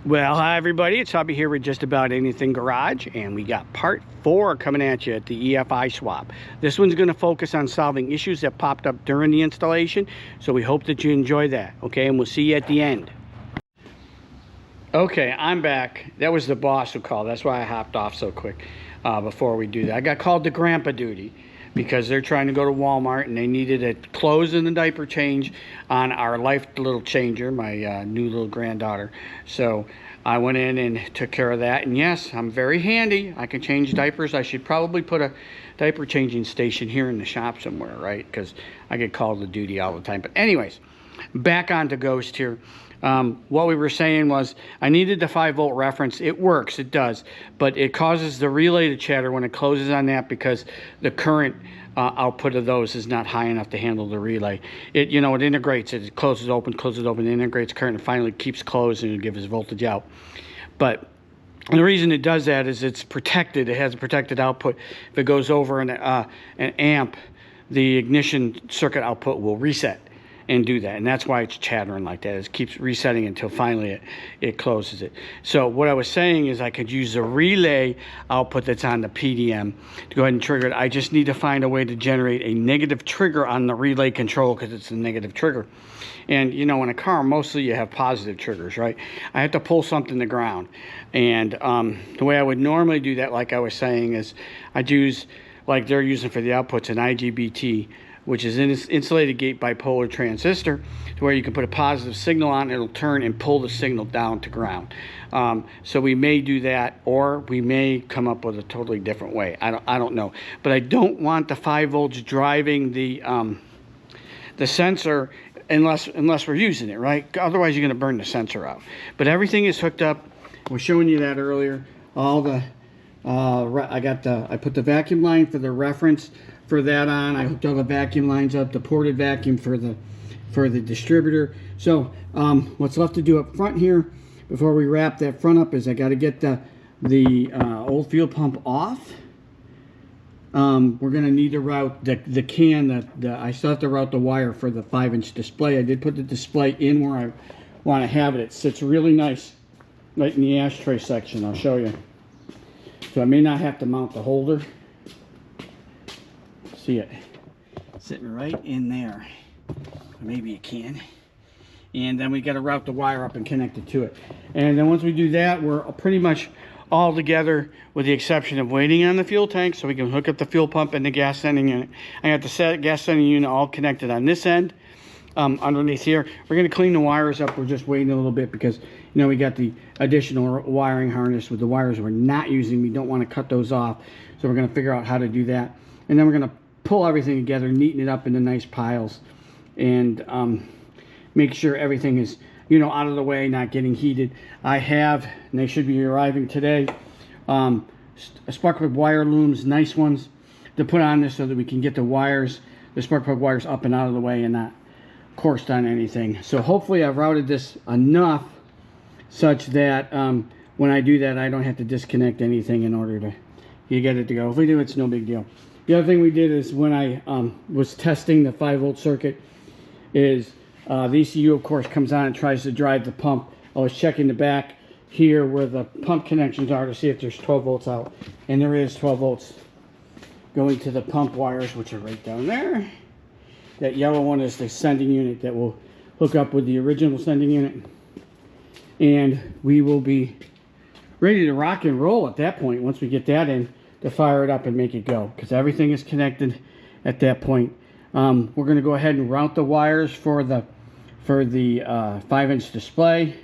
Well, hi everybody, it's Hubby here with Just About Anything Garage, and we got part 4 coming at you at the EFI swap. This one's going to focus on solving issues that popped up during the installation, so we hope that you enjoy that, okay? And we'll see you at the end. Okay, I'm back. That was the boss who called. That's why I hopped off so quick before we do that. I got called to grandpa duty because they're trying to go to Walmart and they needed a clothes and a diaper change on our life little changer, my new little granddaughter. So I went in and took care of that. And yes, I'm very handy. I can change diapers. I should probably put a diaper changing station here in the shop somewhere, right? Because I get called to duty all the time. But anyways, back on to Ghost here. What we were saying was I needed the 5-volt reference. It works, it does, but it causes the relay to chatter when it closes on that because the current output of those is not high enough to handle the relay. It integrates it. It closes open, it integrates current, and finally keeps closed and it gives voltage out. But the reason it does that is it's protected. It has a protected output. If it goes over an amp, the ignition circuit output will reset and do that, and that's why it's chattering like that. It keeps resetting until finally it closes it. So what I was saying is I could use the relay output that's on the PDM to go ahead and trigger it. I just need to find a way to generate a negative trigger on the relay control because it's a negative trigger. And you know, in a car, mostly you have positive triggers, right? I have to pull something to ground. And the way I would normally do that, like I was saying, is I'd use, like they're using for the outputs, an IGBT, which is an insulated gate bipolar transistor, to where you can put a positive signal on, it'll turn and pull the signal down to ground. So we may do that, or we may come up with a totally different way. I don't know, but I don't want the 5 volts driving the sensor unless we're using it, right? Otherwise, you're going to burn the sensor out. But everything is hooked up. I was showing you that earlier. All the I put the vacuum line for the reference for that on. I hooked all the vacuum lines up, the ported vacuum for the distributor. So what's left to do up front here before we wrap that front up is I got to get the old fuel pump off. We're going to need to route the can. I still have to route the wire for the 5-inch display. I did put the display in where I want to have it. It sits really nice right in the ashtray section. I'll show you. So I may not have to mount the holder. See it sitting right in there. Maybe you can. And then we got to route the wire up and connect it to it. And then once we do that, we're pretty much all together with the exception of waiting on the fuel tank so we can hook up the fuel pump and the gas sending unit. I got the gas sending unit all connected on this end. Underneath here, we're going to clean the wires up. We're just waiting a little bit because, you know, we got the additional wiring harness with the wires we're not using. We don't want to cut those off, so we're going to figure out how to do that. And then we're going to pull everything together, neaten it up into nice piles, and make sure everything is, you know, out of the way, not getting heated. I have, and they should be arriving today, spark plug wire looms, nice ones, to put on this so that we can get the wires, the spark plug wires, up and out of the way and not coursed on anything. So hopefully I've routed this enough such that when I do that I don't have to disconnect anything in order to get it to go. If we do, it's no big deal. The other thing we did is when I was testing the 5-volt circuit is the ECU of course comes on and tries to drive the pump. I was checking the back here where the pump connections are to see if there's 12 volts out, and there is 12 volts going to the pump wires, which are right down there. That yellow one is the sending unit that will hook up with the original sending unit. And we will be ready to rock and roll at that point once we get that in to fire it up and make it go. Because everything is connected at that point. We're going to go ahead and route the wires for the 5-inch display.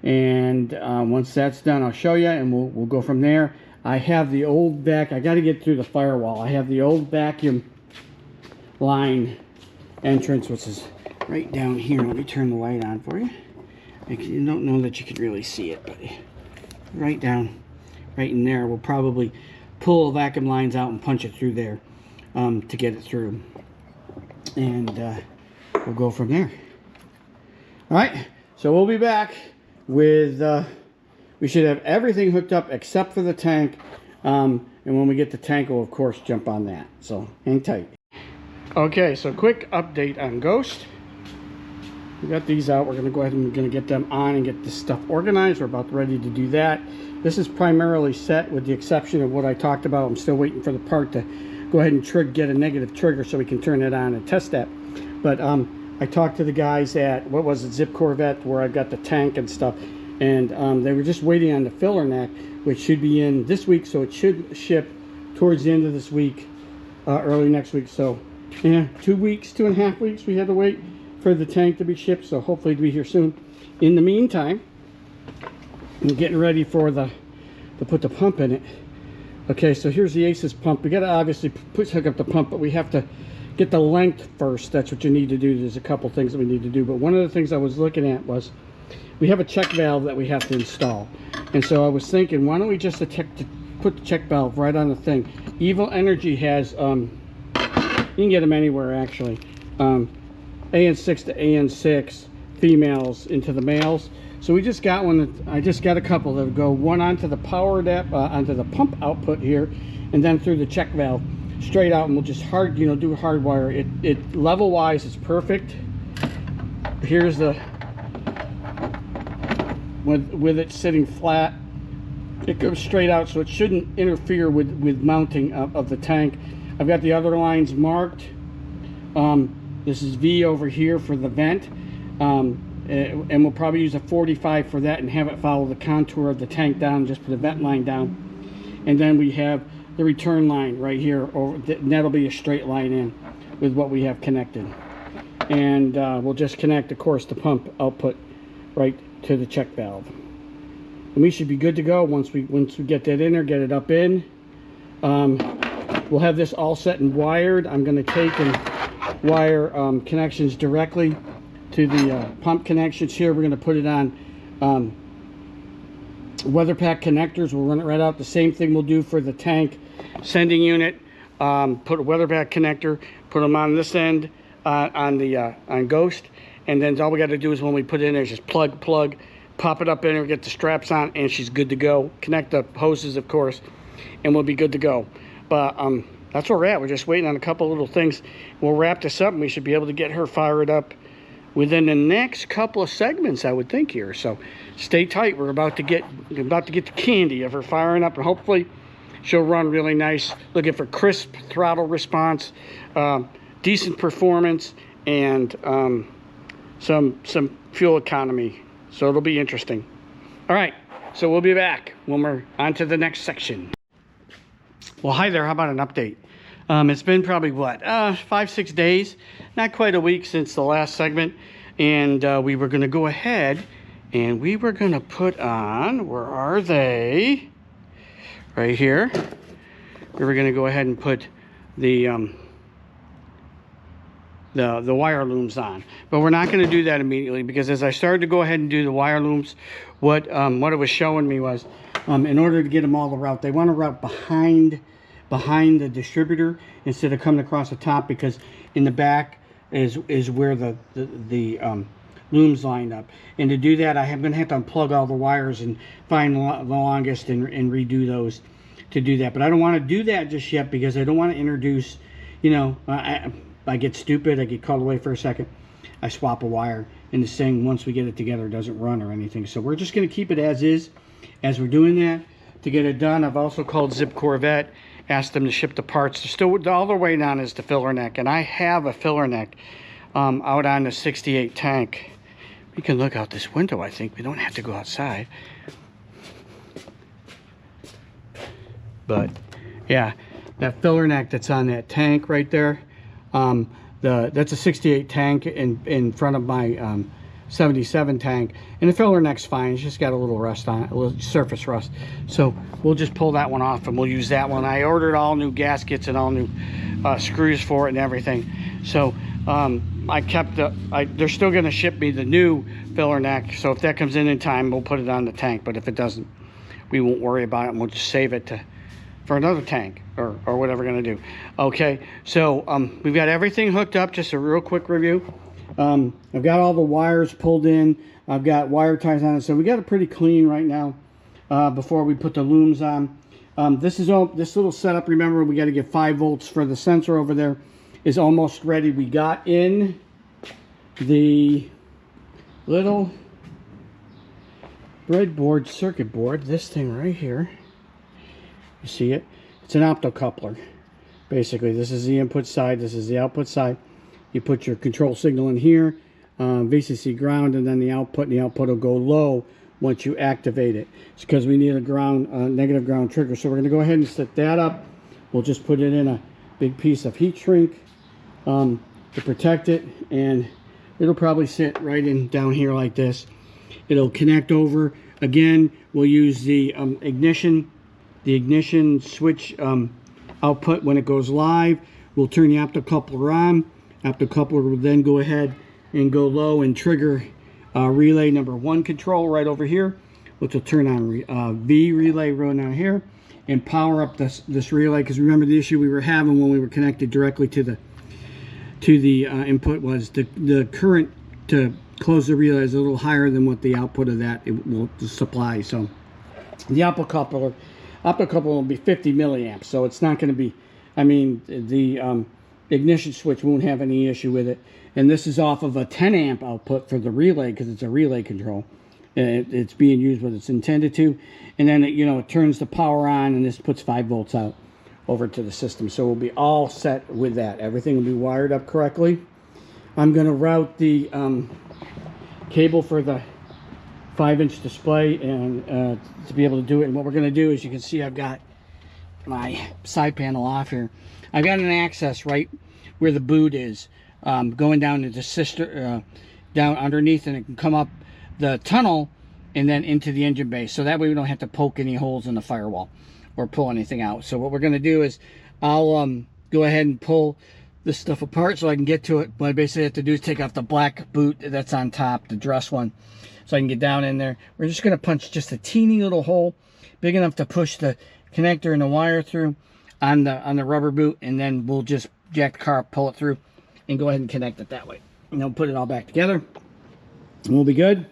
And once that's done, I'll show you and we'll go from there. I have the old I got to get through the firewall. I have the old vacuum line entrance, which is right down here. Let me turn the light on for you. You don't know that you can really see it, but right in there, we'll probably pull the vacuum lines out and punch it through there to get it through, and we'll go from there. All right, so we'll be back with we should have everything hooked up except for the tank, and when we get the tank, we'll of course jump on that, so hang tight. Okay, so quick update on Ghost. We got these out. We're going to go ahead and we're going to get them on and get this stuff organized. We're about ready to do that. This is primarily set with the exception of what I talked about. I'm still waiting for the part to go ahead and get a negative trigger so we can turn it on and test that. But I talked to the guys at, what was it, Zip Corvette, where I've got the tank and stuff. And they were just waiting on the filler neck, which should be in this week. So it should ship towards the end of this week, early next week. So yeah, 2 weeks, 2.5 weeks we had to wait for the tank to be shipped. So hopefully it'll be here soon. In the meantime, I'm getting ready for to put the pump in it. Okay, so here's the Aces pump. We got to obviously hook up the pump, but we have to get the length first. That's what you need to do. There's a couple things that we need to do, but one of the things I was looking at was we have a check valve that we have to install. And so I was thinking, why don't we just put the check valve right on the thing. Evil Energy has, you can get them anywhere actually, AN6 to AN6 females into the males. So we just got one. I just got a couple that go one onto the power onto the pump output here, and then through the check valve straight out, and we'll just do a hard wire. It level wise is perfect. Here's the with it sitting flat, it goes straight out, so it shouldn't interfere with mounting of the tank. I've got the other lines marked. This is V over here for the vent. And we'll probably use a 45 for that and have it follow the contour of the tank down, just put the vent line down. And then we have the return line right here, and that'll be a straight line in with what we have connected. And we'll just connect, of course, the pump output right to the check valve. And we should be good to go once we get that in there, get it up in. We'll have this all set and wired. I'm going to take and wire connections directly to the pump connections here. We're going to put it on weather pack connectors. We'll run it right out. The same thing we'll do for the tank sending unit. Put a weather pack connector, put them on this end on Ghost, and then all we got to do is when we put it in there, just plug, pop it up in there, get the straps on, and she's good to go. Connect the hoses, of course, and we'll be good to go. But that's where we're at. We're just waiting on a couple little things. We'll wrap this up, and we should be able to get her fired up within the next couple of segments, I would think here. So stay tight. We're about to get the candy of her firing up, and hopefully she'll run really nice. Looking for crisp throttle response, decent performance, and some fuel economy. So it'll be interesting. All right, so we'll be back when we're on to the next section. Well, hi there. How about an update? It's been probably, what, 5-6 days, not quite a week since the last segment, and we were going to go ahead and we were going to put on, where are they? Right here. We were going to go ahead and put the wire looms on, but we're not going to do that immediately, because as I started to go ahead and do the wire looms, what it was showing me was, in order to get them all the route, they want to route behind the distributor instead of coming across the top, because in the back is where the looms line up. And to do that, I'm going to have to unplug all the wires and find the longest and redo those to do that. But I don't want to do that just yet, because I don't want to introduce, I get stupid, I get called away for a second, I swap a wire, and this thing, once we get it together, doesn't run or anything. So we're just going to keep it as is as we're doing that to get it done. I've also called Zip Corvette, asked them to ship the parts. They're still, all they're waiting on is the filler neck, and I have a filler neck out on the 68 tank. We can look out this window. I think we don't have to go outside, but yeah, that filler neck that's on that tank right there, that's a 68 tank in front of my 77 tank, and the filler neck's fine. It's just got a little rust on it, a little surface rust. So we'll just pull that one off and we'll use that one. I ordered all new gaskets and all new screws for it and everything. So I kept they're still going to ship me the new filler neck. So if that comes in time, we'll put it on the tank. But if it doesn't, we won't worry about it, and we'll just save it for another tank or whatever we're going to do. Okay, so we've got everything hooked up. Just a real quick review. I've got all the wires pulled in. I've got wire ties on it, so we got it pretty clean right now before we put the looms on. This little setup, remember, we got to get 5 volts for the sensor over there, is almost ready. We got in the little breadboard circuit board. This thing right here, you see it? It's an optocoupler. Basically, this is the input side, this is the output side. You put your control signal in here, VCC ground, and then the output will go low once you activate it. It's because we need a ground, negative ground trigger. So we're going to go ahead and set that up. We'll just put it in a big piece of heat shrink to protect it, and it'll probably sit right in down here like this. It'll connect over. Again, we'll use the ignition switch output when it goes live. We'll turn the optocoupler on. Optocoupler will then go ahead and go low and trigger relay number 1 control right over here, which will turn on V relay right down here and power up this relay. Because remember, the issue we were having when we were connected directly to the input was the current to close the relay is a little higher than what the output of that it will supply. So the optocoupler will be 50 milliamps, so it's not going to be, I mean, the ignition switch won't have any issue with it. And this is off of a 10 amp output for the relay because it's a relay control. It's being used what it's intended to, and then it turns the power on, and this puts 5 volts out over to the system. So we'll be all set with that. Everything will be wired up correctly. I'm going to route the cable for the 5-inch display and to be able to do it. And what we're going to do is, you can see I've got my side panel off here. I've got an access right where the boot is, going down to the down underneath, and it can come up the tunnel and then into the engine bay. So that way we don't have to poke any holes in the firewall or pull anything out. So what we're going to do is I'll go ahead and pull this stuff apart so I can get to it. What I basically have to do is take off the black boot that's on top, the dress one, so I can get down in there. We're just going to punch just a teeny little hole big enough to push the connector and the wire through on the rubber boot, and then we'll just jack the car up, pull it through, and go ahead and connect it that way. And then put it all back together, and we'll be good.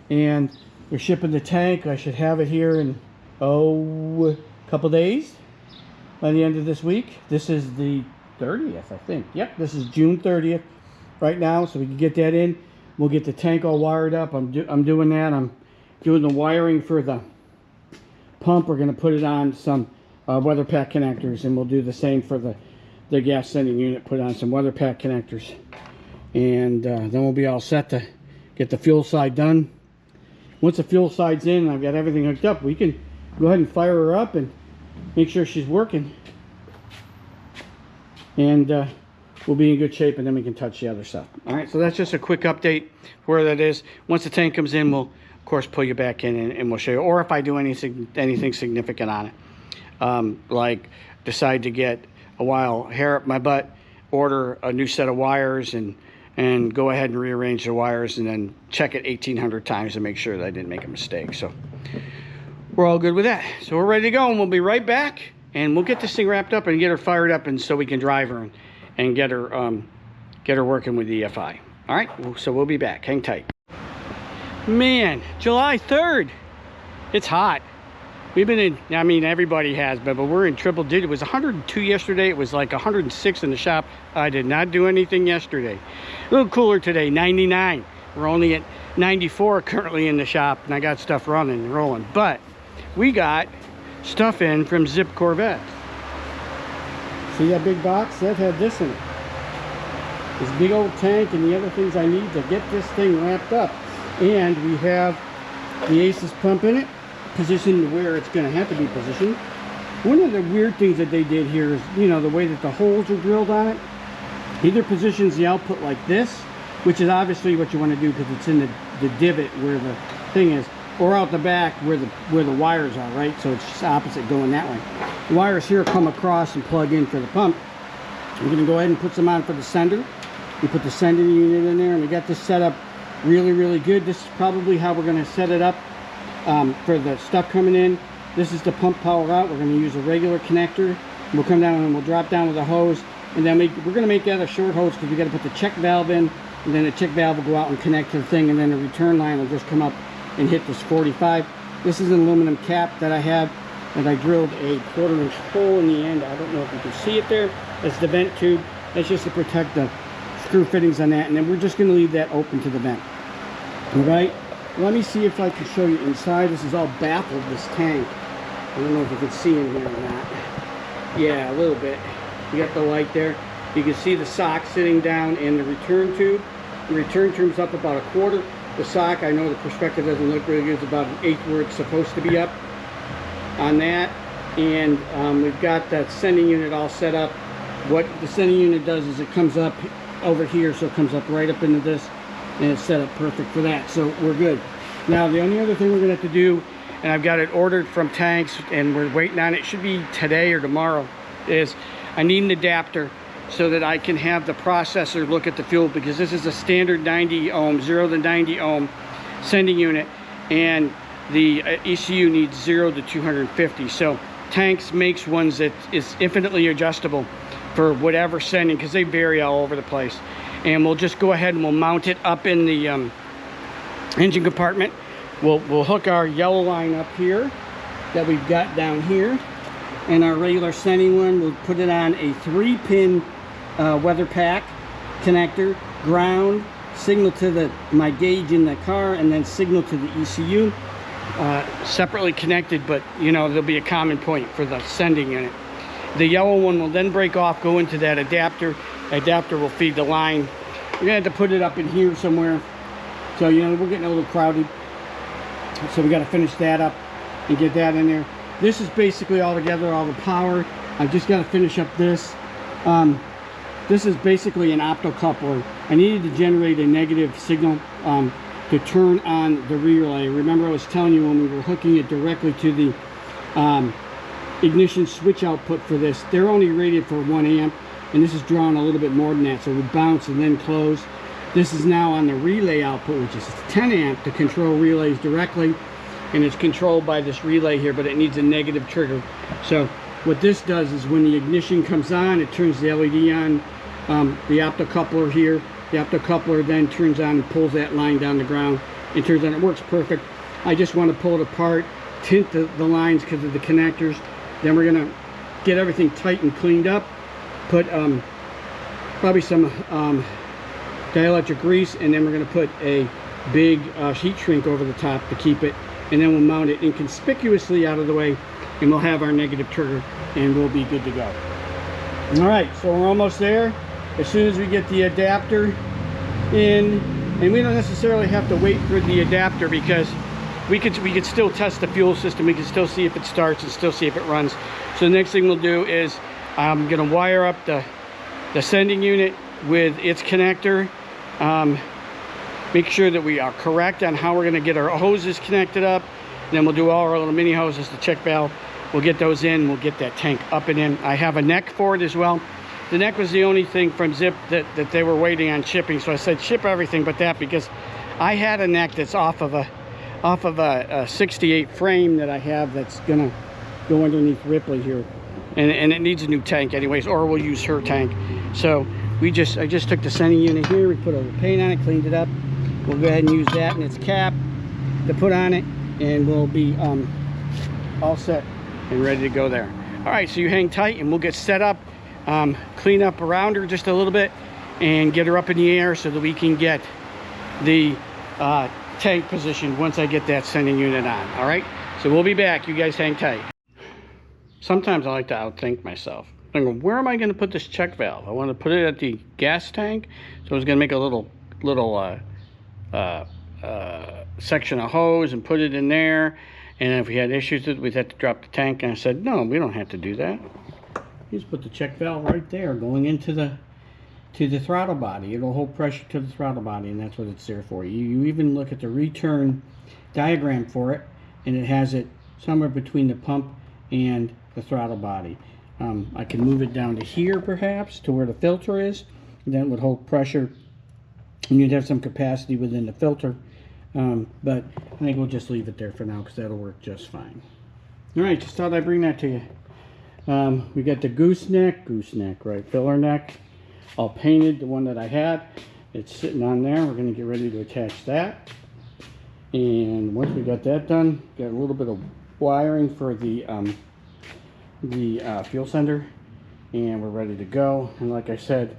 And we're shipping the tank. I should have it here in a couple days by the end of this week. This is the 30th, I think. Yep, this is June 30th right now, so we can get that in. We'll get the tank all wired up. I'm doing that. I'm doing the wiring for the pump. We're going to put it on some weather pack connectors, and we'll do the same for the gas sending unit. Put on some weather pack connectors, and then we'll be all set to get the fuel side done. Once the fuel side's in and I've got everything hooked up, we can go ahead and fire her up and make sure she's working, and we'll be in good shape, and then we can touch the other stuff. All right, so that's just a quick update where that is. Once the tank comes in, we'll of course pull you back in, and we'll show you, or if I do anything significant on it, like decide to get a while hair up my butt, order a new set of wires, and go ahead and rearrange the wires, and then check it 1,800 times to make sure that I didn't make a mistake. So we're all good with that. So we're ready to go, and we'll be right back, and we'll get this thing wrapped up and get her fired up, and so we can drive her and get her working with the EFI. All right, so we'll be back. Hang tight. Man, July 3rd. It's hot. We've been in, I mean, everybody has, but we're in triple digit. It was 102 yesterday. It was like 106 in the shop. I did not do anything yesterday. A little cooler today, 99. We're only at 94 currently in the shop, and I got stuff running and rolling. But we got stuff in from Zip Corvette. See that big box? That had this in it. This big old tank and the other things I need to get this thing wrapped up. And we have the Aces pump in it, positioned where it's going to have to be positioned. One of the weird things that they did here is, the way that the holes are drilled on it. Either positions the output like this, which is obviously what you want to do because it's in the divot where the thing is, or out the back where the wires are, right? So it's just opposite, going that way. The wires here come across and plug in for the pump. We're going to go ahead and put some on for the sender. We put the sending unit in there, and we got this set up really, really good. This is probably how we're going to set it up for the stuff coming in. This is the pump power out. We're going to use a regular connector. We'll come down and we'll drop down with a hose, and then we're going to make that a short hose because we got to put the check valve in, and then the check valve will go out and connect to the thing, and then the return line will just come up and hit this 45. This is an aluminum cap that I have, and I drilled a 1/4-inch hole in the end. I don't know if you can see it there. That's the vent tube. That's just to protect the screw fittings on that, and then we're just going to leave that open to the vent. All right, let me see if I can show you inside. This is all baffled, this tank. I don't know if you can see in here or not. Yeah, a little bit. You got the light there. You can see the sock sitting down in the return tube. The return tube's up about a quarter. The sock, I know the perspective doesn't look really good. It's about an eighth where it's supposed to be up on that. And we've got that sending unit all set up. What the sending unit does is it comes up over here, so it comes up right up into this, and it's set up perfect for that. So we're good. Now the only other thing we're gonna have to do, and I've got it ordered from Tanks and we're waiting on it, it should be today or tomorrow, is I need an adapter so that I can have the processor look at the fuel, because this is a standard 90 ohm, 0 to 90 ohm sending unit, and the ECU needs 0 to 250. So Tanks makes ones that is infinitely adjustable for whatever sending, because they vary all over the place. And we'll just go ahead and we'll mount it up in the engine compartment. We'll hook our yellow line up here that we've got down here, and our regular sending one, we'll put it on a 3-pin weather pack connector, ground, signal to my gauge in the car, and then signal to the ECU. Separately connected, but you know, there'll be a common point for the sending unit. The yellow one will then break off, go into that adapter. Adapter will feed the line. We're gonna have to put it up in here somewhere. So, you know, we're getting a little crowded. So we gotta finish that up and get that in there. This is basically all together, all the power. I've just gotta finish up this. This is basically an optocoupler. I needed to generate a negative signal to turn on the relay. Remember, I was telling you when we were hooking it directly to the ignition switch output for this, they're only rated for 1 amp, and this is drawing a little bit more than that, so we bounce and then close. This is now on the relay output, which is 10 amp to control relays directly, and it's controlled by this relay here, but it needs a negative trigger. So what this does is when the ignition comes on, it turns the LED on, the optocoupler here. The optocoupler then turns on and pulls that line down the ground and turns on. It works perfect. I just want to pull it apart, tint the lines because of the connectors. Then we're gonna get everything tight and cleaned up, put probably some dielectric grease, and then we're gonna put a big heat shrink over the top to keep it, and then we'll mount it inconspicuously out of the way, and we'll have our negative trigger, and we'll be good to go. All right, so we're almost there. As soon as we get the adapter in, and we don't necessarily have to wait for the adapter, because we could still test the fuel system. We can still see if it starts and still see if it runs. So the next thing we'll do is I'm gonna wire up the sending unit with its connector, make sure that we are correct on how we're gonna get our hoses connected up. Then we'll do all our little mini hoses, the check valve. We'll get those in, we'll get that tank up and in. I have a neck for it as well. The neck was the only thing from Zip that they were waiting on shipping, so I said ship everything but that, because I had a neck that's off of a 68 frame that I have that's gonna go underneath Ripley here, and it needs a new tank anyways, or we'll use her tank. So I just took the sending unit here, we put a little paint on it, cleaned it up. We'll go ahead and use that and its cap to put on it, and we'll be all set and ready to go there. All right, so you hang tight and we'll get set up, clean up around her just a little bit and get her up in the air so that we can get the tank positioned once I get that sending unit on. All right, so we'll be back. You guys hang tight. Sometimes I like to outthink myself. I go, where am I going to put this check valve? I want to put it at the gas tank, so I was going to make a little section of hose and put it in there, and if we had issues with it, we'd have to drop the tank. And I said, no, we don't have to do that. You just put the check valve right there going into the throttle body. It'll hold pressure to the throttle body, and that's what it's there for. You even look at the return diagram for it, and it has it somewhere between the pump and the throttle body. I can move it down to here perhaps to where the filter is, and then it would hold pressure, and you'd have some capacity within the filter, but I think we'll just leave it there for now because that'll work just fine. All right, just thought I'd bring that to you. We got the gooseneck, right, filler neck, all painted, the one that I had. It's sitting on there. We're going to get ready to attach that. And once we got that done, got a little bit of wiring for the fuel sender, and we're ready to go. And like I said,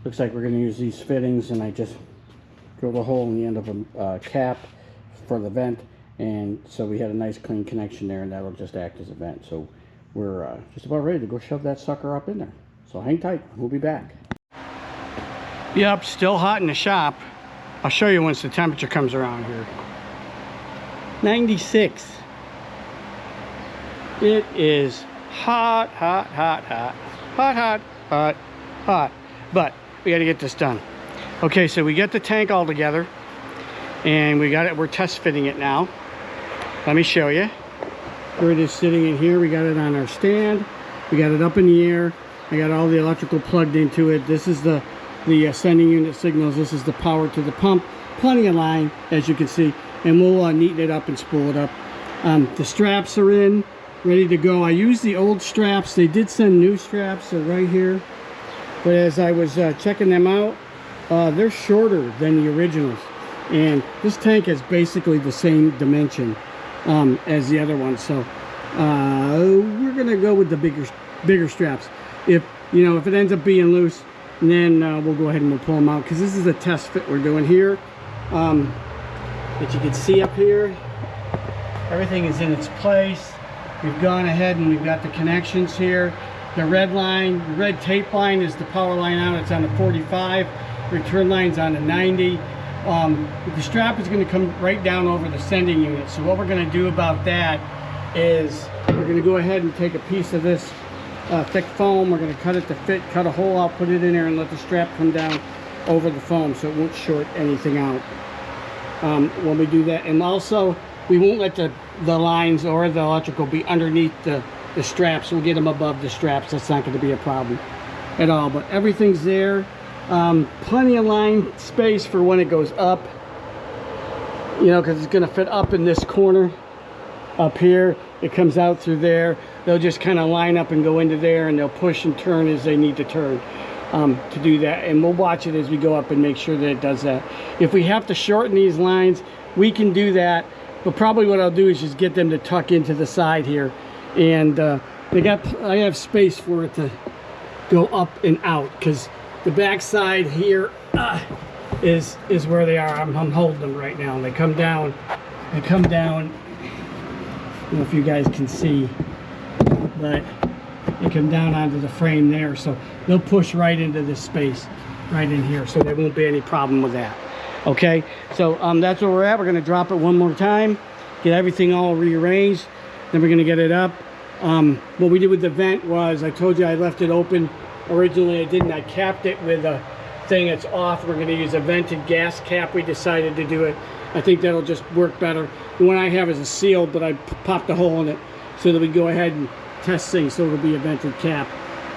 looks like we're going to use these fittings, and I just drilled a hole in the end of a cap for the vent, and so we had a nice clean connection there, and that'll just act as a vent. So we're just about ready to go shove that sucker up in there. So hang tight, we'll be back. Yep, still hot in the shop. I'll show you once the temperature comes around here. 96. It is hot, hot, hot, hot, hot, hot, hot, hot. But we got to get this done. Okay, so we get the tank all together, and we got it. We're test fitting it now. Let me show you. Here it is sitting in here. We got it on our stand. We got it up in the air. I got all the electrical plugged into it. This is the sending unit signals. This is the power to the pump. Plenty of line, as you can see, and we'll neaten it up and spool it up. The straps are in, ready to go. I used the old straps. They did send new straps, they're right here. But as I was checking them out, they're shorter than the originals. And this tank is basically the same dimension as the other one. So we're gonna go with the bigger straps. If it ends up being loose, then we'll go ahead and we'll pull them out, because this is a test fit we're doing here. That you can see up here, everything is in its place. We've gone ahead and we've got the connections here. The red line, the red tape line is the power line out. It's on the 45. Return line's on the 90. The strap is going to come right down over the sending unit. So what we're going to do about that is we're going to go ahead and take a piece of this thick foam. We're going to cut it to fit, cut a hole out, put it in there, and let the strap come down over the foam so it won't short anything out when we do that. And also, we won't let the lines or the electrical be underneath the straps. We'll get them above the straps. That's not going to be a problem at all. But everything's there. Plenty of line space for when it goes up, because it's going to fit up in this corner up here. It comes out through there. They'll just kind of line up and go into there, and they'll push and turn as they need to turn to do that. And we'll watch it as we go up and make sure that it does that. If we have to shorten these lines, we can do that. But probably what I'll do is just get them to tuck into the side here, and I have space for it to go up and out, because the back side here is where they are. I'm holding them right now, and they come down. I don't know if you guys can see, but they come down onto the frame there, so they'll push right into this space right in here, so there won't be any problem with that. Okay, so that's where we're at. We're going to drop it one more time, get everything all rearranged, then we're going to get it up. What we did with the vent was, I told you I left it open. Originally I didn't. I capped it with a thing that's off. We're going to use a vented gas cap. We decided to do it. I think that'll just work better. The one I have is a sealed, but I popped a hole in it so that we go ahead and test things, so it'll be a vented cap.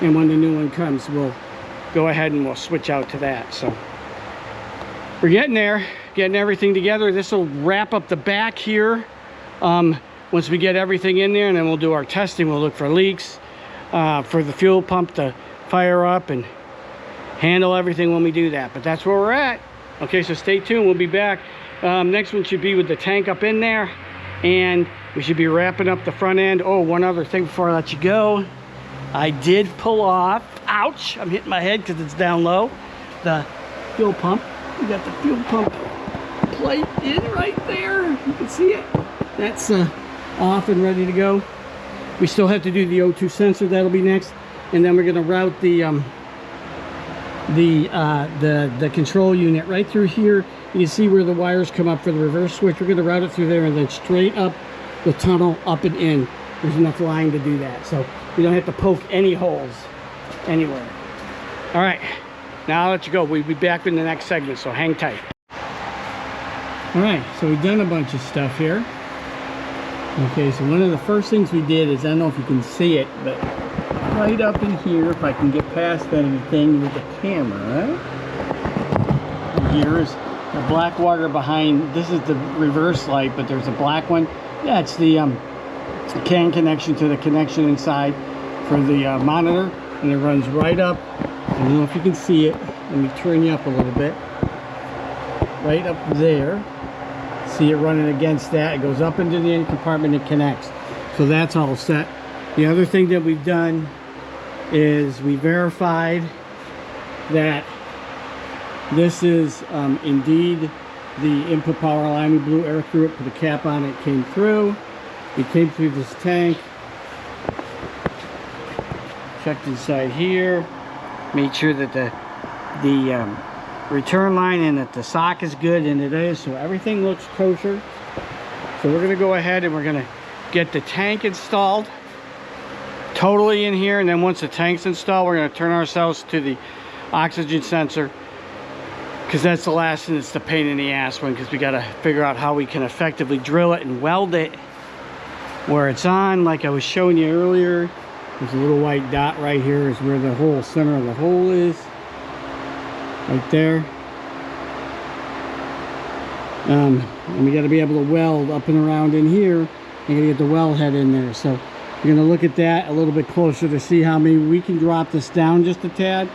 And when the new one comes, we'll go ahead and we'll switch out to that. So we're getting there, getting everything together. This will wrap up the back here once we get everything in there, and then we'll do our testing. We'll look for leaks, for the fuel pump to fire up, and handle everything when we do that. But that's where we're at. Okay, so stay tuned. We'll be back. Next one should be with the tank up in there, and we should be wrapping up the front end. Oh, one other thing before I let you go. I did pull off, ouch, I'm hitting my head because it's down low, the fuel pump. We got the fuel pump plate in right there. You can see it. That's off and ready to go. We still have to do the O2 sensor. That'll be next. And then we're going to route the control unit right through here. You can see where the wires come up for the reverse switch. We're going to route it through there and then straight up the tunnel, up and in. There's enough line to do that, so we don't have to poke any holes anywhere. All right, now I'll let you go. We'll be back in the next segment, so hang tight. All right, so we've done a bunch of stuff here. Okay, so one of the first things we did is, I don't know if you can see it, but right up in here, if I can get past anything with the camera, here is the black wire behind. This is the reverse light, but there's a black one. Yeah, it's the CAN connection to the connection inside for the monitor, and it runs right up. I don't know if you can see it. Let me turn you up a little bit. Right up there. See it running against that. It goes up into the end compartment and connects. So that's all set. The other thing that we've done is we verified that This is indeed the input power line. We blew air through it, put a cap on it, came through. It came through this tank. Checked inside here. Made sure that the return line and that the sock is good, and it is, so everything looks kosher. So we're going to go ahead and we're going to get the tank installed totally in here, and then once the tank's installed, we're going to turn ourselves to the oxygen sensor, because that's the last thing that's the pain in the ass one, because we got to figure out how we can effectively drill it and weld it where it's on. Like I was showing you earlier, there's a little white dot right here is where the whole center of the hole is, right there. And we got to be able to weld up and around in here. And got to get the weld head in there. So we're going to look at that a little bit closer to see how maybe we can drop this down just a tad.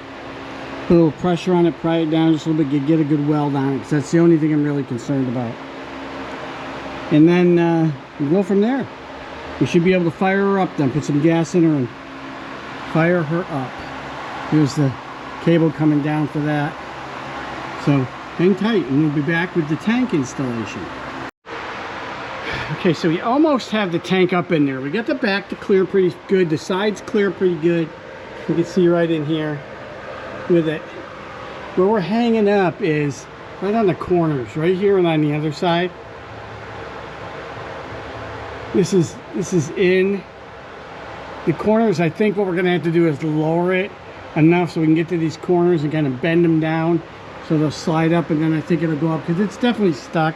Put a little pressure on it, pry it down just a little bit, get a good weld on it, because that's the only thing I'm really concerned about. And then we'll go from there. We should be able to fire her up then, put some gas in her and fire her up. Here's the cable coming down for that. So hang tight and we'll be back with the tank installation. Okay, so we almost have the tank up in there. We got the back to clear pretty good, the sides clear pretty good. You can see right in here with it. Where we're hanging up is right on the corners, right here and on the other side. This is in the corners. I think what we're gonna have to do is lower it enough so we can get to these corners and kind of bend them down so they'll slide up, and then I think it'll go up, because it's definitely stuck.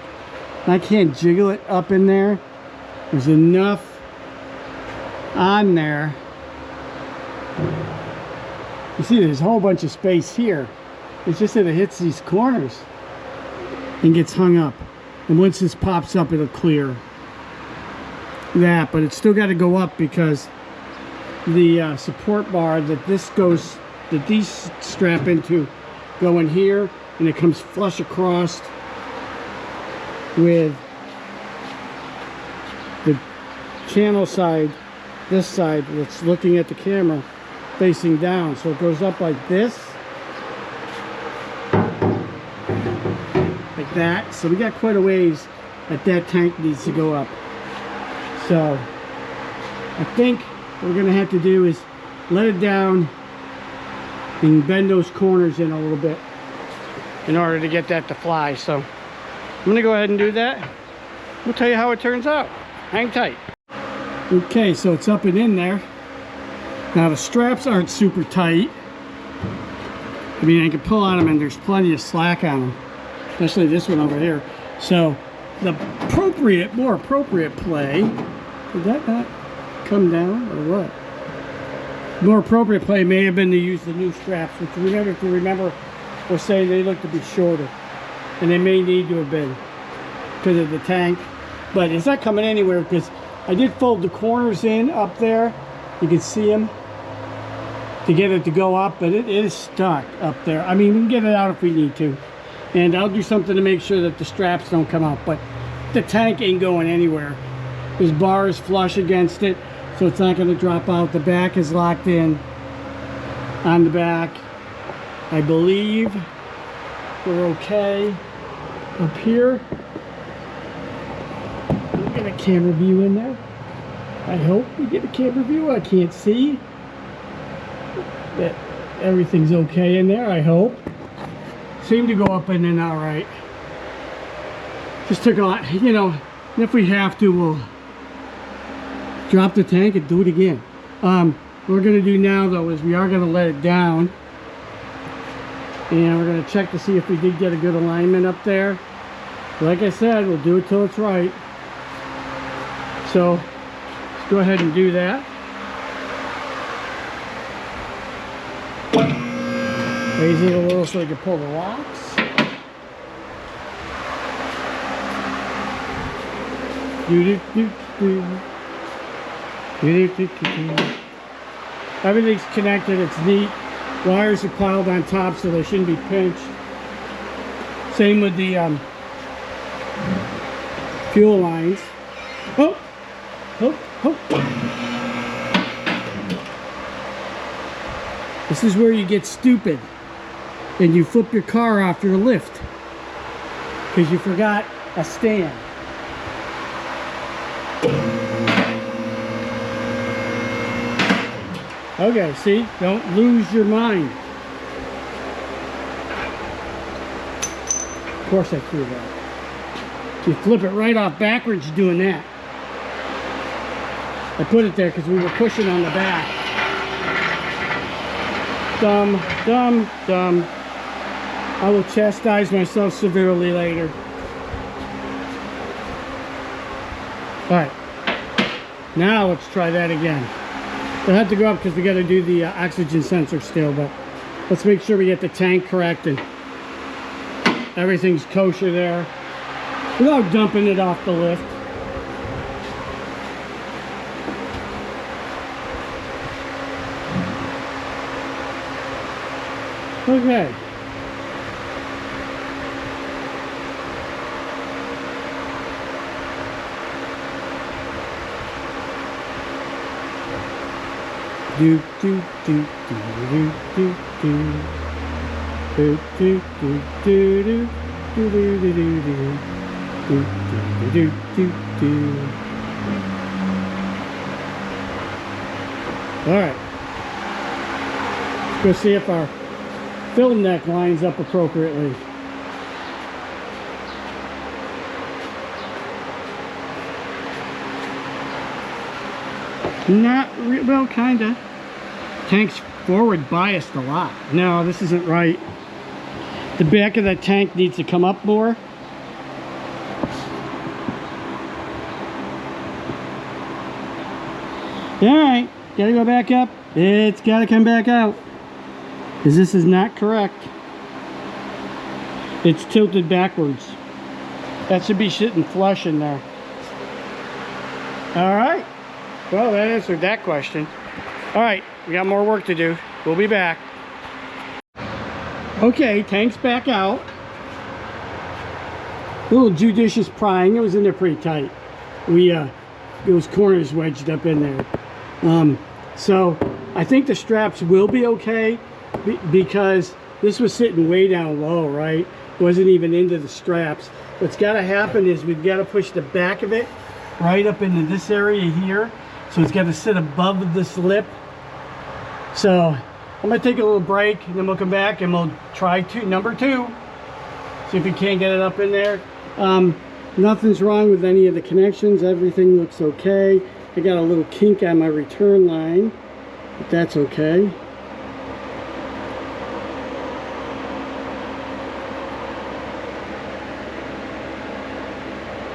I can't jiggle it up in there. There's enough on there. You see there's a whole bunch of space here. It's just that it hits these corners and gets hung up. And once this pops up, it'll clear that. But it's still got to go up, because the support bar that these strap into go in here, and it comes flush across with the channel side, this side that's looking at the camera, facing down. So it goes up like this, like that. So we got quite a ways that tank needs to go up. So I think what we're gonna have to do is let it down and bend those corners in a little bit in order to get that to fly. So I'm gonna go ahead and do that. We'll tell you how it turns out. Hang tight. Okay, so it's up and in there. Now the straps aren't super tight. I mean, I can pull on them and there's plenty of slack on them, especially this one over here. So the more appropriate play, did that not come down or what? More appropriate play may have been to use the new straps, which if you remember, we're saying they look to be shorter, and they may need to have been because of the tank, but it's not coming anywhere, because I did fold the corners in up there. You can see them to get it to go up, but it is stuck up there. I mean, we can get it out if we need to, and I'll do something to make sure that the straps don't come out, but the tank ain't going anywhere. This bar is flush against it, so it's not going to drop out. The back is locked in on the back. I believe we're okay up here. We get a camera view in there. I hope we get a camera view. I can't see that everything's okay in there, I hope. Seemed to go up in and all right. Just took a lot, you know, if we have to, we'll drop the tank and do it again. What we're gonna do now though is we are gonna let it down, and we're gonna check to see if we did get a good alignment up there. Like I said, we'll do it till it's right. So let's go ahead and do that. Raise it a little so we can pull the locks. Everything's connected, it's neat. Wires are piled on top so they shouldn't be pinched. Same with the fuel lines. Oh, oh, oh. This is where you get stupid. and you flip your car off your lift because you forgot a stand. Okay, see, don't lose your mind. Of course I threw that. You flip it right off backwards doing that. I put it there because we were pushing on the back. Dumb, dumb, dumb. I will chastise myself severely later. Alright. Now let's try that again. We'll have to go up because we got to do the oxygen sensor still, but let's make sure we get the tank correct and everything's kosher there without dumping it off the lift. Okay. Do do do do do do do do do do do do do do do do do. All right. Let's go see if our film neck lines up appropriately. Well, kinda. Tank's forward biased a lot. No, this isn't right. The back of that tank needs to come up more. Alright, gotta go back up. It's gotta come back out. Because this is not correct. It's tilted backwards. That should be sitting flush in there. Alright. Well, that answered that question. Alright, we got more work to do. We'll be back. Okay, tank's back out. A little judicious prying. It was in there pretty tight. Those corners wedged up in there. So I think the straps will be okay because this was sitting way down low, right? It wasn't even into the straps. What's got to happen is we've got to push the back of it right up into this area here. So it's got to sit above this lip. So I'm going to take a little break and then we'll come back and we'll try number two. See if we can't get it up in there. Nothing's wrong with any of the connections. Everything looks okay. I got a little kink on my return line, but that's okay.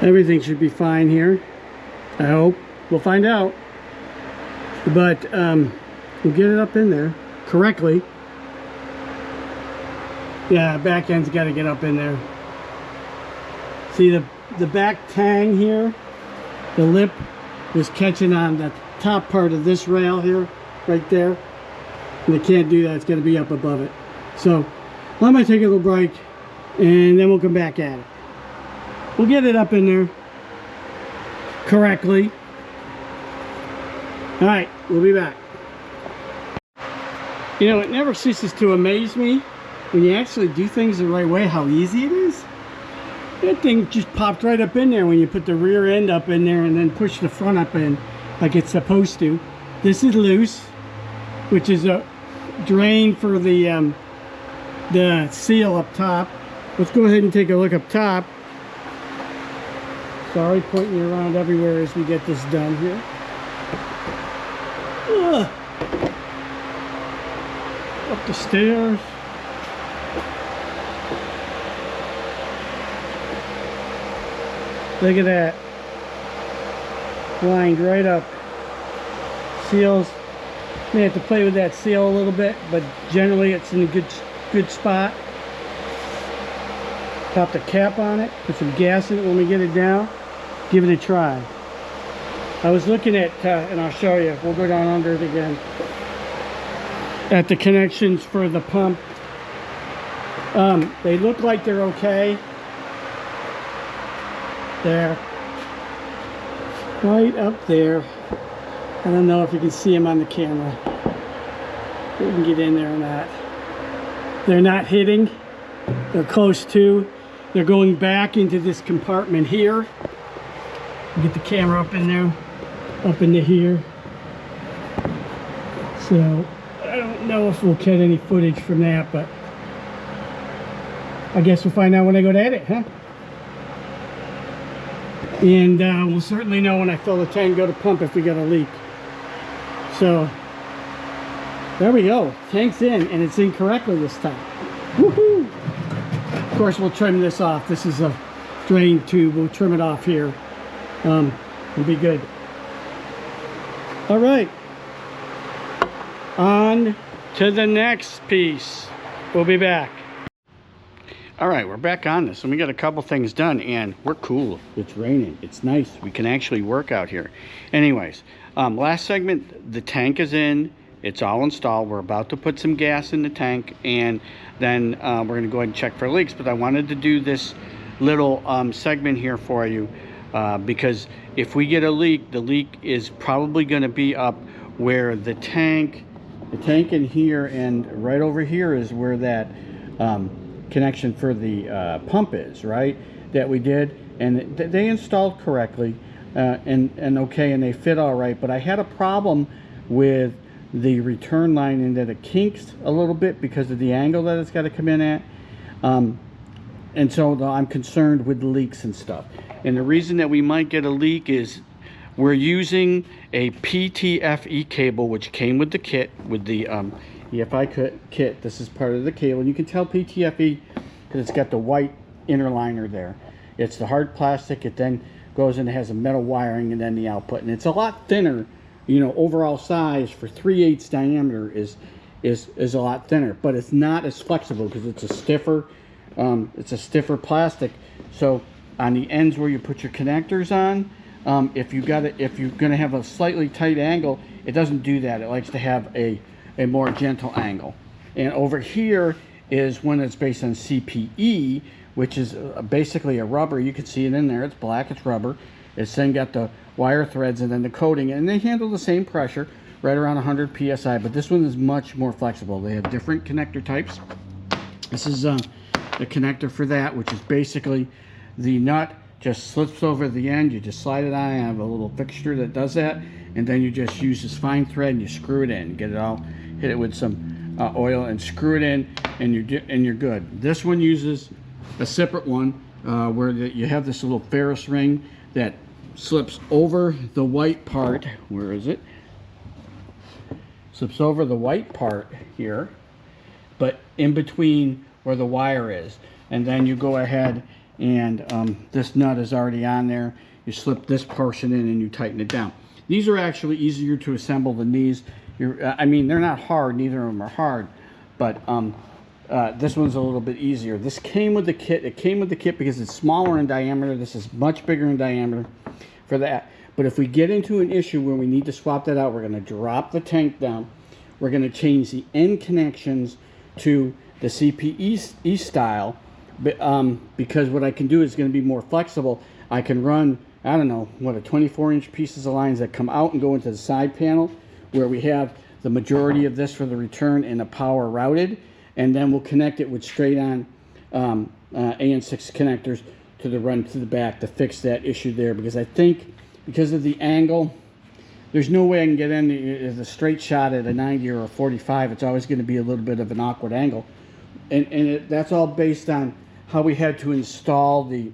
Everything should be fine here. I hope. We'll find out. But we'll get it up in there correctly. Yeah, back end's got to get up in there. See the back tang here, the lip was catching on the top part of this rail here, right there. And they can't do that, it's got to be up above it. So I might take a little break and then we'll come back at it. We'll get it up in there correctly. All right, we'll be back. You know, it never ceases to amaze me when you actually do things the right way, how easy it is. That thing just popped right up in there when you put the rear end up in there and then push the front up in like it's supposed to. This is loose, which is a drain for the seal up top. Let's go ahead and take a look up top. Sorry, pointing you around everywhere as we get this done here. Ugh. Up the stairs. Look at that. Lined right up. Seals. May have to play with that seal a little bit, but generally it's in a good spot. Pop the cap on it. Put some gas in it when we get it down. Give it a try. I was looking at, and I'll show you. We'll go down under it again. At the connections for the pump. They look like they're okay. There. Right up there. I don't know if you can see them on the camera. We can get in there or not. They're not hitting. They're close to. They're going back into this compartment here. Get the camera up in there, up into here. So I don't know if we'll get any footage from that, but I guess we'll find out when I go to edit, huh? And we'll certainly know when I fill the tank, go to pump if we got a leak. So there we go. Tank's in, and it's in correctly this time. Woohoo! Of course, we'll trim this off. This is a drain tube. We'll trim it off here. It'll be good. All right. On to the next piece. We'll be back. All right, we're back on this, and we got a couple things done, and we're cool. It's raining. It's nice. We can actually work out here. Anyways, last segment, the tank is in. It's all installed. We're about to put some gas in the tank, and then we're going to go ahead and check for leaks. But I wanted to do this little segment here for you because if we get a leak, the leak is probably going to be up where the tank in here and right over here is where that connection for the pump is, right? That we did, and they installed correctly and okay, and they fit all right. But I had a problem with the return line in that it kinks a little bit because of the angle that it's got to come in at, and so I'm concerned with the leaks and stuff. And the reason that we might get a leak is we're using a PTFE cable, which came with the kit, with the EFI kit. This is part of the cable, and you can tell PTFE because it's got the white inner liner there. It's the hard plastic. It then goes in, it has a metal wiring, and then the output, and it's a lot thinner. You know, overall size for 3/8 diameter is a lot thinner, but it's not as flexible because it's a stiffer plastic. So on the ends where you put your connectors on, if you're gonna have a slightly tight angle, it doesn't do that. It likes to have a more gentle angle. And over here is when it's based on CPE, which is basically a rubber. You can see it in there. It's black. It's rubber. It's then got the wire threads and then the coating, and they handle the same pressure, right around 100 psi, but this one is much more flexible. They have different connector types. This is the connector for that, which is basically the nut just slips over the end. You just slide it on. I have a little fixture that does that, and then you just use this fine thread and you screw it in, get it all, hit it with some oil and screw it in, and you're good. This one uses a separate one where you have this little Ferris ring that slips over the white part. Where is it? Slips over the white part here, but in between where the wire is. And then you go ahead and this nut is already on there. You slip this portion in and you tighten it down. These are actually easier to assemble than these. I mean, they're not hard. Neither of them are hard, but this one's a little bit easier. This came with the kit. It came with the kit because it's smaller in diameter. This is much bigger in diameter for that. But if we get into an issue where we need to swap that out, we're going to drop the tank down. We're going to change the end connections to the CPE style, because what I can do is going to be more flexible. I can run, I don't know, what, a 24-inch pieces of lines that come out and go into the side panel where we have the majority of this for the return and the power routed, and then we'll connect it with straight on AN6 connectors to the run to the back to fix that issue there, because I think because of the angle, there's no way I can get in the straight shot at a 90 or a 45. It's always going to be a little bit of an awkward angle, and that's all based on how we had to install the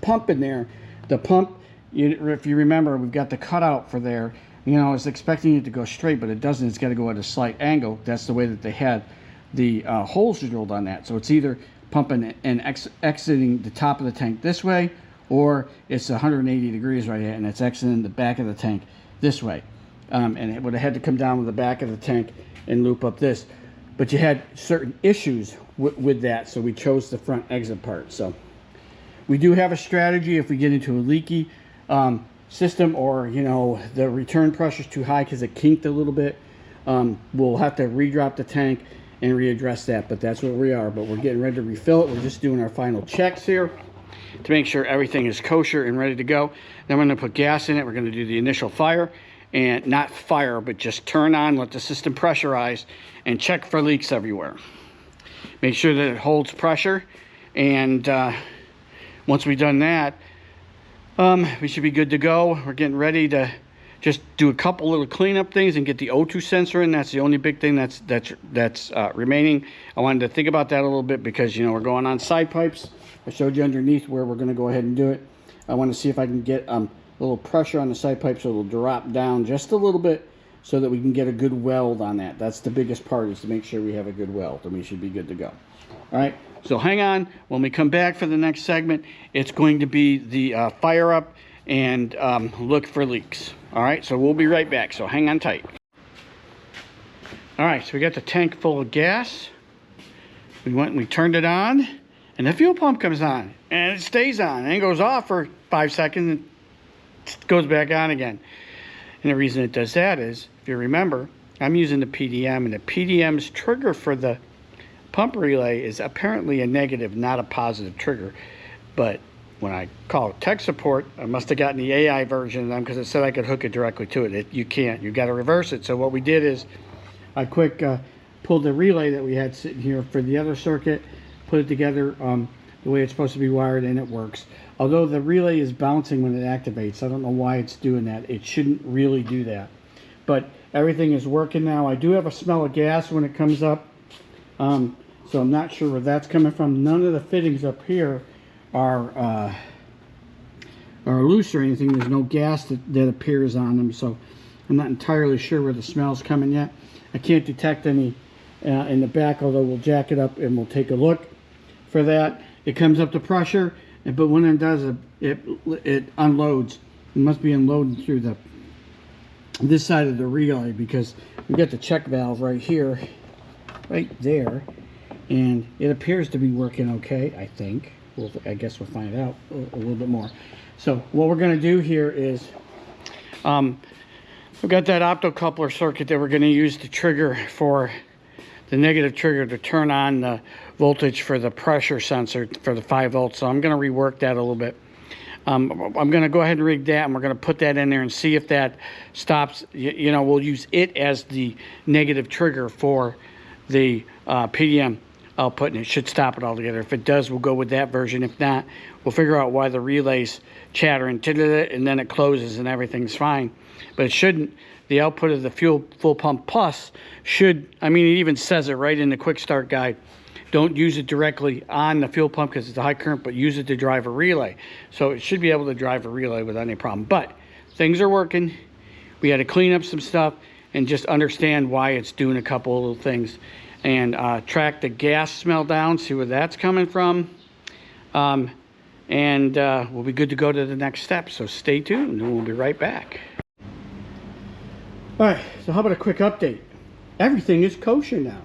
pump in there. The pump, if you remember, we've got the cutout for there. You know, I was expecting it to go straight, but it doesn't. It's got to go at a slight angle. That's the way that they had the holes drilled on that. So it's either pumping and exiting the top of the tank this way, or it's 180 degrees right here, and it's exiting the back of the tank this way. And it would have had to come down with the back of the tank and loop up this. But you had certain issues with that, so we chose the front exit part. So we do have a strategy if we get into a leaky system, or, you know, the return pressure is too high because it kinked a little bit. We'll have to redrop the tank and readdress that, but that's where we are. But we're getting ready to refill it. We're just doing our final checks here to make sure everything is kosher and ready to go. Then we're going to put gas in it. We're going to do the initial fire, and not fire, but just turn on, let the system pressurize, and check for leaks everywhere. make sure that it holds pressure. And once we've done that, we should be good to go. We're getting ready to just do a couple little cleanup things and get the O2 sensor in. That's the only big thing that's remaining. I wanted to think about that a little bit because, you know, we're going on side pipes. I showed you underneath where we're going to go ahead and do it. I want to see if I can get a little pressure on the side pipe so it'll drop down just a little bit so that we can get a good weld on that. That's the biggest part, is to make sure we have a good weld, and we should be good to go. All right, so hang on. When we come back for the next segment, it's going to be the fire up and look for leaks. All right, so we'll be right back, so hang on tight. All right, so we got the tank full of gas. We went and we turned it on, and the fuel pump comes on, and it stays on, and it goes off for 5 seconds, and it goes back on again. And the reason it does that is, if you remember, I'm using the PDM, and the PDM's trigger for the pump relay is apparently a negative, not a positive trigger. But when I called tech support, I must have gotten the AI version of them, because it said I could hook it directly to it. You can't. You got to reverse it. So what we did is I pulled the relay that we had sitting here for the other circuit, put it together the way it's supposed to be wired, and it works. Although the relay is bouncing when it activates. I don't know why it's doing that. It shouldn't really do that. But everything is working now. I do have a smell of gas when it comes up. So I'm not sure where that's coming from. None of the fittings up here are loose or anything. There's no gas that appears on them. So I'm not entirely sure where the smell's coming yet. I can't detect any in the back, although we'll jack it up and we'll take a look for that. It comes up to pressure, but when it does, it unloads. It must be unloading through this side of the relay, because we got the check valve right here, right there, and it appears to be working okay, I think. I guess we'll find out a little bit more. So what we're going to do here is we've got that optocoupler circuit that we're going to use to trigger for the negative trigger to turn on the voltage for the pressure sensor for the 5 volts. So I'm going to rework that a little bit. I'm going to go ahead and rig that, and we're going to put that in there and see if that stops. You know, we'll use it as the negative trigger for the PDM output, and it should stop it altogether. If it does, we'll go with that version. If not, we'll figure out why the relay's chattering, and then it closes and everything's fine. But it shouldn't. The output of the full pump plus should, I mean, it even says it right in the quick start guide. Don't use it directly on the fuel pump because it's a high current, but use it to drive a relay. So it should be able to drive a relay without any problem. But things are working. We had to clean up some stuff and just understand why it's doing a couple of little things. And track the gas smell down, see where that's coming from. We'll be good to go to the next step. So stay tuned and we'll be right back. All right, so how about a quick update? Everything is kosher now.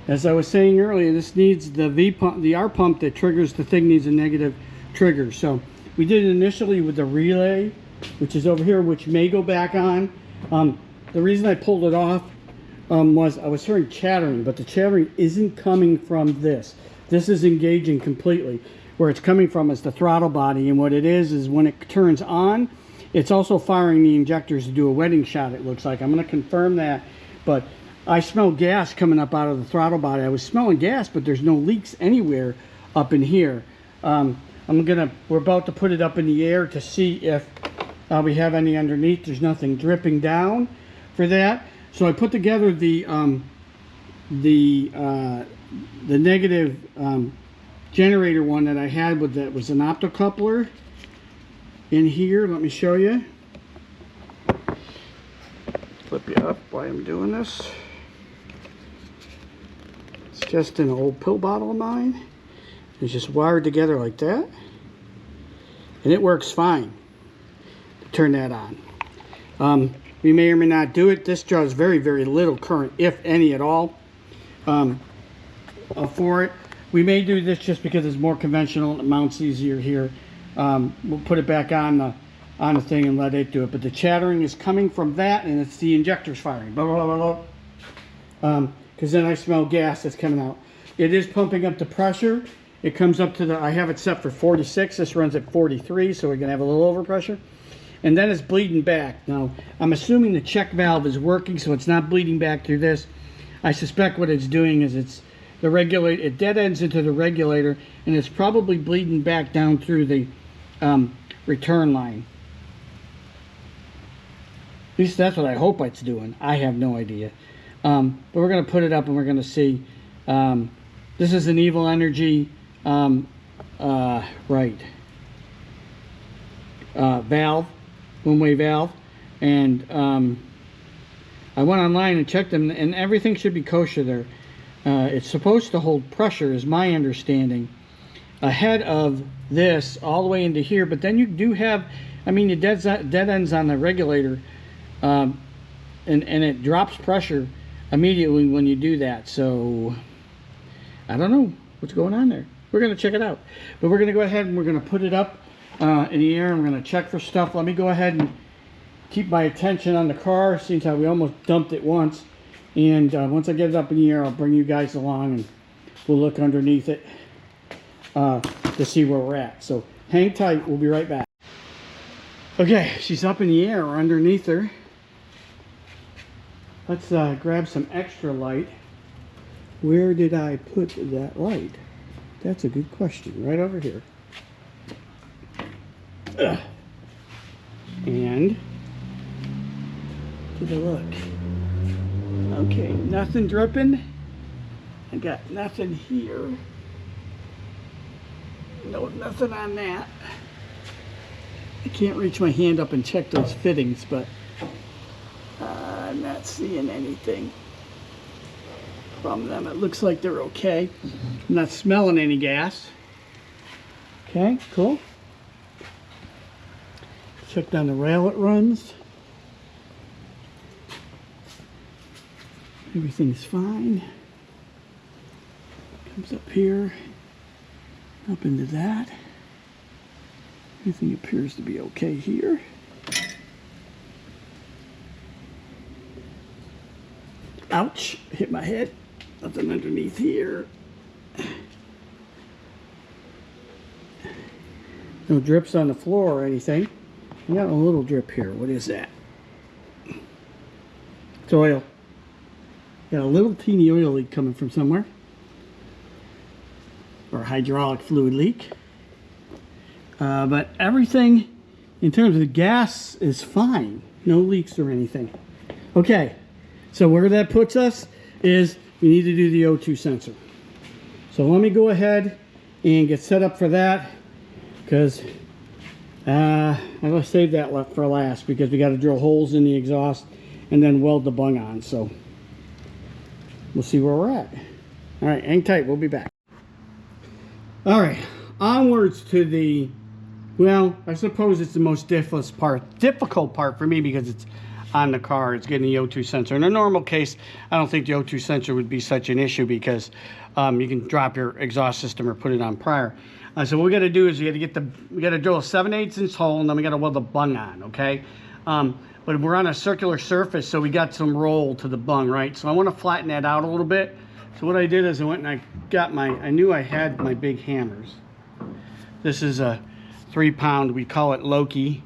As I was saying earlier, this needs the V pump, the R pump that triggers the thing needs a negative trigger. So we did it initially with the relay, which is over here, which may go back on. The reason I pulled it off was I was hearing chattering, but the chattering isn't coming from this. This is engaging completely. Where it's coming from is the throttle body, and what it is when it turns on, it's also firing the injectors to do a wetting shot, it looks like. I'm going to confirm that, but I smell gas coming up out of the throttle body. I was smelling gas, but there's no leaks anywhere up in here. We're about to put it up in the air to see if we have any underneath. There's nothing dripping down for that. So I put together the negative generator one that I had that was an optocoupler in here. Let me show you. Flip you up while I'm doing this. It's just an old pill bottle of mine. It's just wired together like that, and it works fine to turn that on. We may or may not do it. This draws very, very little current, if any at all, for it. We may do this just because it's more conventional. It mounts easier here. We'll put it back on the thing and let it do it. But the chattering is coming from that, and it's the injectors firing. Blah, blah, blah, blah. Because then I smell gas that's coming out. It is pumping up the pressure. It comes up to I have it set for 46. This runs at 43, so we're going to have a little overpressure. And then it's bleeding back. Now, I'm assuming the check valve is working, so it's not bleeding back through this. I suspect what it's doing is the regulator, it dead ends into the regulator, and it's probably bleeding back down through the return line. At least that's what I hope it's doing. I have no idea. But we're going to put it up and we're going to see. This is an Evil Energy valve, one-way valve. And I went online and checked them, and everything should be kosher there. It's supposed to hold pressure, is my understanding, ahead of this all the way into here. But then you do have, I mean, the dead ends on the regulator, and it drops pressure immediately when you do that. So I don't know what's going on there. We're going to check it out. But we're going to go ahead and we're going to put it up in the air, and we're going to check for stuff. Let me go ahead and keep my attention on the car, since how we almost dumped it once. And once I get it up in the air, I'll bring you guys along and we'll look underneath it to see where we're at. So hang tight, we'll be right back. Okay, she's up in the air or underneath her. Let's grab some extra light. Where did I put that light? That's a good question. Right over here. And take a look. Okay, nothing dripping. I got nothing here. No, nothing on that. I can't reach my hand up and check those fittings, but I'm not seeing anything from them. It looks like they're okay. I'm not smelling any gas. Okay, cool. Check down the rail it runs. Everything's fine. Comes up here, up into that. Everything appears to be okay here. Ouch, hit my head. Nothing underneath here. No drips on the floor or anything. I got a little drip here. What is that? It's oil. Got a little teeny oil leak coming from somewhere. Or hydraulic fluid leak. But everything in terms of the gas is fine. No leaks or anything. Okay, so where that puts us is we need to do the O2 sensor. So let me go ahead and get set up for that, because I'm going to save that for last, because we got to drill holes in the exhaust and then weld the bung on. So we'll see where we're at. All right, hang tight. We'll be back. All right, onwards to the, well, I suppose it's the most difficult part for me, because it's on the car. It's getting the O2 sensor. In a normal case, I don't think the O2 sensor would be such an issue, because you can drop your exhaust system or put it on prior. So what we got to do is we got to drill a 7/8 inch hole, and then we got to weld the bung on. Okay, but we're on a circular surface, so we got some roll to the bung, right? So I want to flatten that out a little bit. So what I did is I went and I got I knew I had my big hammers. This is a 3-pound, we call it Loki.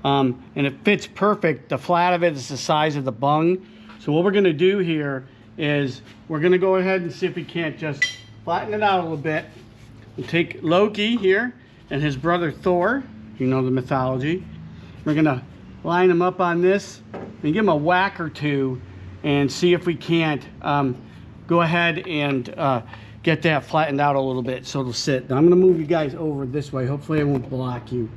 And it fits perfect. The flat of it is the size of the bung. So what we're going to do here is we're going to go ahead and see if we can't just flatten it out a little bit. We'll take Loki here and his brother Thor, you know the mythology. We're going to line them up on this and give them a whack or two and see if we can't go ahead and get that flattened out a little bit so it'll sit. Now I'm going to move you guys over this way. Hopefully I won't block you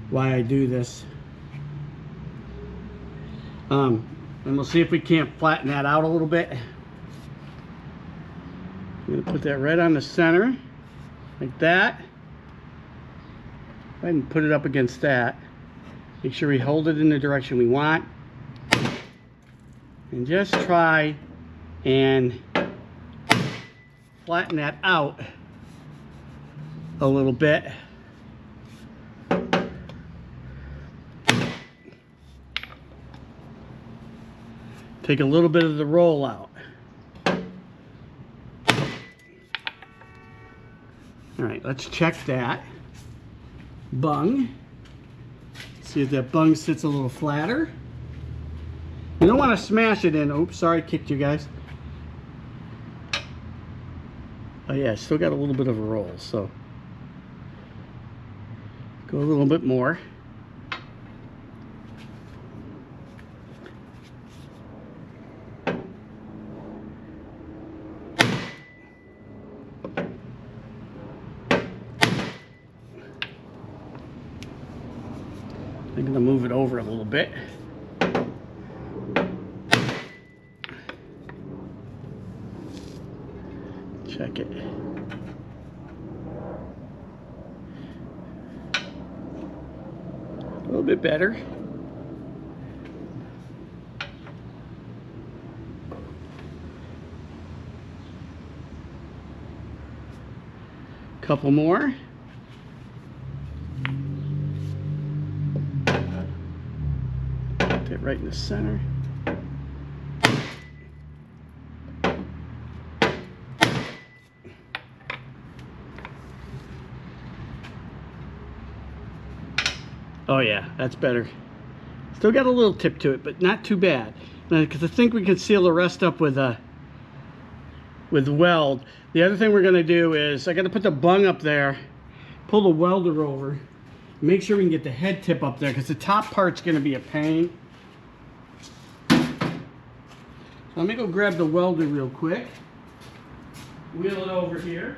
why I do this. And we'll see if we can't flatten that out a little bit. I'm going to put that right on the center, like that. Go ahead and put it up against that. Make sure we hold it in the direction we want. And just try and flatten that out a little bit. Take a little bit of the roll out. All right, let's check that bung. See if that bung sits a little flatter. You don't want to smash it in. Oops, sorry, I kicked you guys. Oh yeah, still got a little bit of a roll, so go a little bit more. I'm going to move it over a little bit. Check it. A little bit better. Couple more. Put it right in the center. Oh yeah, that's better. Still got a little tip to it, but not too bad. Because I think we can seal the rest up with weld. The other thing we're going to do is I got to put the bung up there, pull the welder over, make sure we can get the head tip up there because the top part's going to be a pain. So let me go grab the welder real quick, wheel it over here.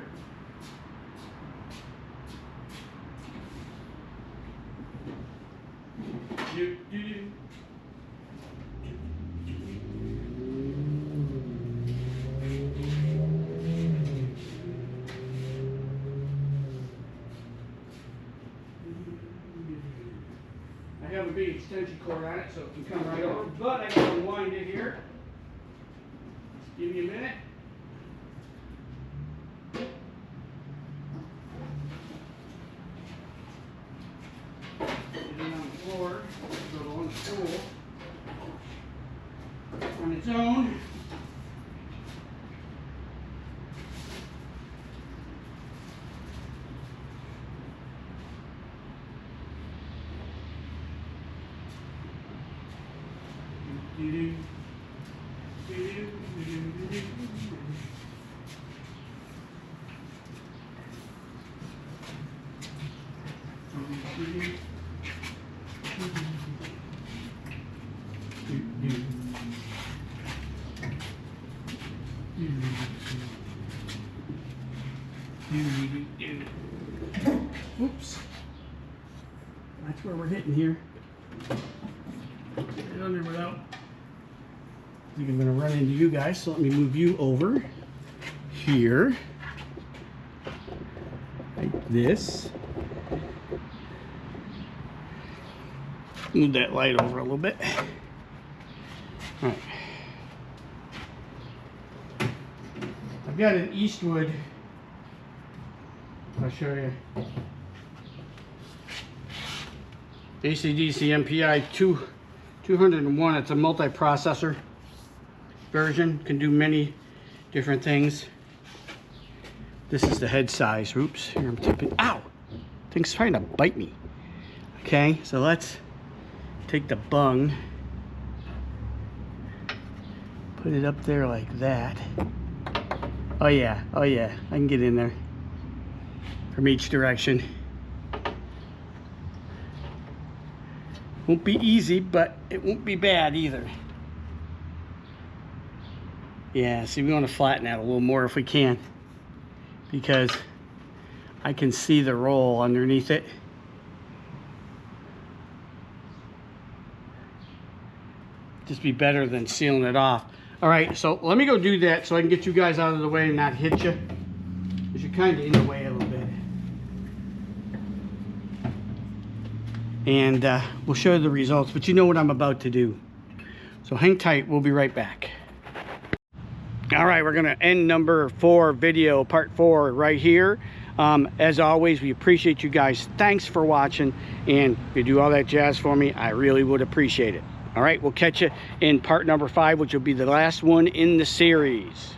I have a big extension cord on it so it can come right over, but I gotta wind it here. Just give me a minute. Get it on the floor, so on the stool on its own. Oops. That's where we're hitting here. Get it under without. I think I'm going to run into you guys, so let me move you over here. Like this. Move that light over a little bit. All right. I've got an Eastwood. I'll show you. ACDC MPI 201. It's a multi-processor version. Can do many different things. This is the head size. Oops. Here I'm tipping. Ow! Thing's trying to bite me. Okay, so let's take the bung. Put it up there like that. Oh yeah, oh yeah. I can get in there from each direction. Won't be easy, but it won't be bad either. Yeah, see, we want to flatten that a little more if we can, because I can see the roll underneath it. Just be better than sealing it off. All right, so let me go do that so I can get you guys out of the way and not hit you, because you're kind of in the way a little bit. And we'll show you the results, but you know what I'm about to do. So hang tight, we'll be right back. All right, we're gonna end number 4 video, part 4 right here. As always, we appreciate you guys. Thanks for watching, and if you do all that jazz for me, I really would appreciate it. All right, we'll catch you in part number 5, which will be the last one in the series.